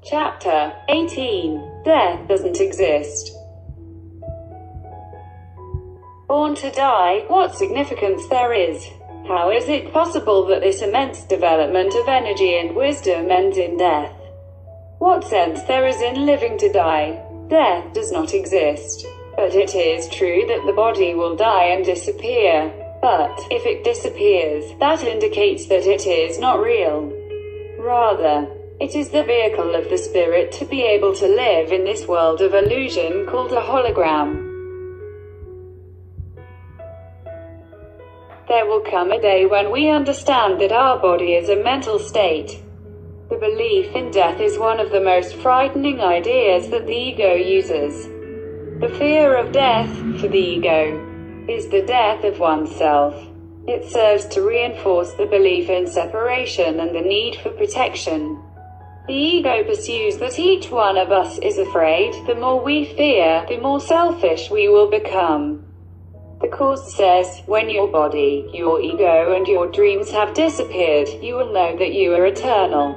Chapter 18. Death doesn't exist. Born to die, what significance there is? How is it possible that this immense development of energy and wisdom ends in death? What sense there is in living to die? Death does not exist. But it is true that the body will die and disappear. But, if it disappears, that indicates that it is not real. Rather, it is the vehicle of the spirit to be able to live in this world of illusion called a hologram. There will come a day when we understand that our body is a mental state. The belief in death is one of the most frightening ideas that the ego uses. The fear of death, for the ego, is the death of oneself. It serves to reinforce the belief in separation and the need for protection. The ego pursues that each one of us is afraid. The more we fear, the more selfish we will become. The Course says, when your body, your ego and your dreams have disappeared, you will know that you are eternal.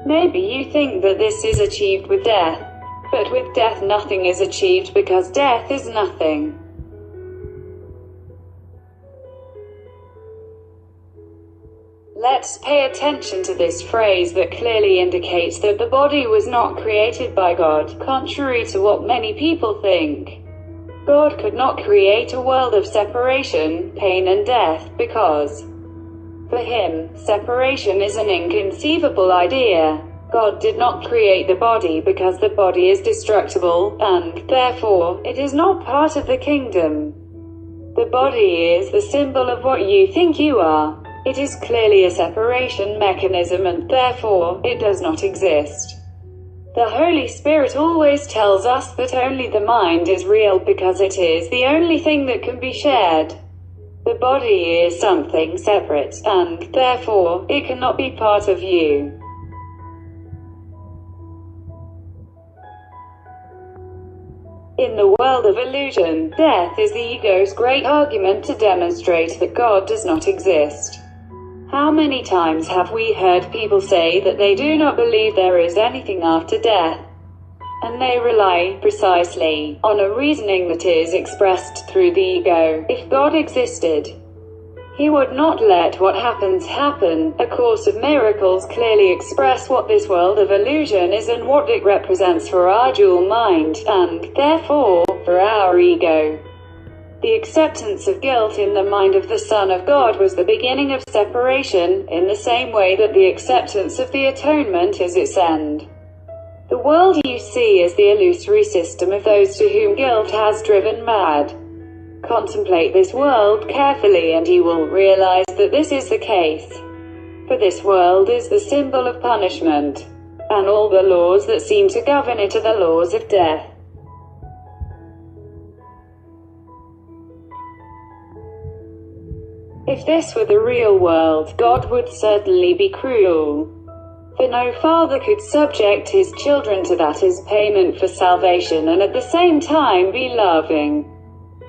Maybe you think that this is achieved with death. But with death nothing is achieved because death is nothing. Let's pay attention to this phrase that clearly indicates that the body was not created by God, contrary to what many people think. God could not create a world of separation, pain and death, because, for him, separation is an inconceivable idea. God did not create the body because the body is destructible, and, therefore, it is not part of the kingdom. The body is the symbol of what you think you are. It is clearly a separation mechanism and, therefore, it does not exist. The Holy Spirit always tells us that only the mind is real because it is the only thing that can be shared. The body is something separate, and, therefore, it cannot be part of you. In the world of illusion, death is the ego's great argument to demonstrate that God does not exist. How many times have we heard people say that they do not believe there is anything after death? And they rely, precisely, on a reasoning that is expressed through the ego. If God existed, he would not let what happens happen. A Course of Miracles clearly express what this world of illusion is and what it represents for our dual mind, and, therefore, for our ego. The acceptance of guilt in the mind of the Son of God was the beginning of separation, in the same way that the acceptance of the atonement is its end. The world you see is the illusory system of those to whom guilt has driven mad. Contemplate this world carefully and you will realize that this is the case. For this world is the symbol of punishment, and all the laws that seem to govern it are the laws of death. If this were the real world, God would certainly be cruel. For no father could subject his children to that as payment for salvation and at the same time be loving.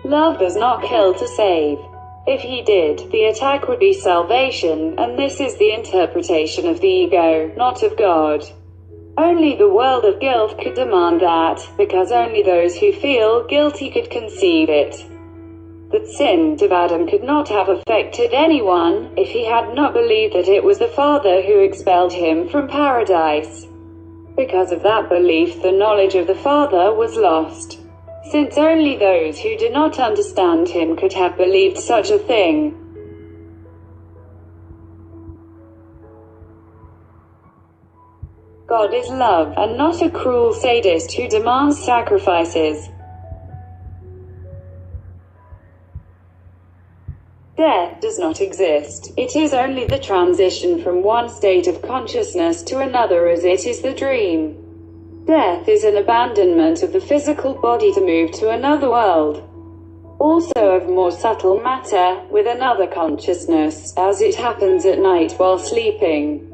Love does not kill to save. If he did, the attack would be salvation, and this is the interpretation of the ego, not of God. Only the world of guilt could demand that, because only those who feel guilty could conceive it. That sin of Adam could not have affected anyone, if he had not believed that it was the Father who expelled him from paradise. Because of that belief the knowledge of the Father was lost. Since only those who did not understand him could have believed such a thing. God is love, and not a cruel sadist who demands sacrifices. Death does not exist. It is only the transition from one state of consciousness to another as it is the dream. Death is an abandonment of the physical body to move to another world. Also of more subtle matter, with another consciousness, as it happens at night while sleeping.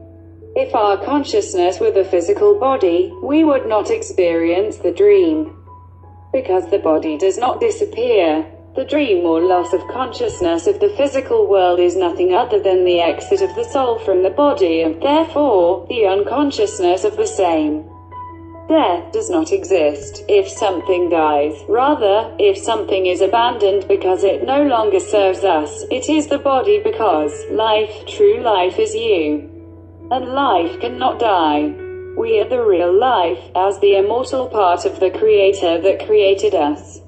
If our consciousness were the physical body, we would not experience the dream. Because the body does not disappear. The dream or loss of consciousness of the physical world is nothing other than the exit of the soul from the body and, therefore, the unconsciousness of the same. death does not exist if something dies. Rather, if something is abandoned because it no longer serves us, it is the body, because life, true life, is you. And life cannot die. We are the real life, as the immortal part of the Creator that created us.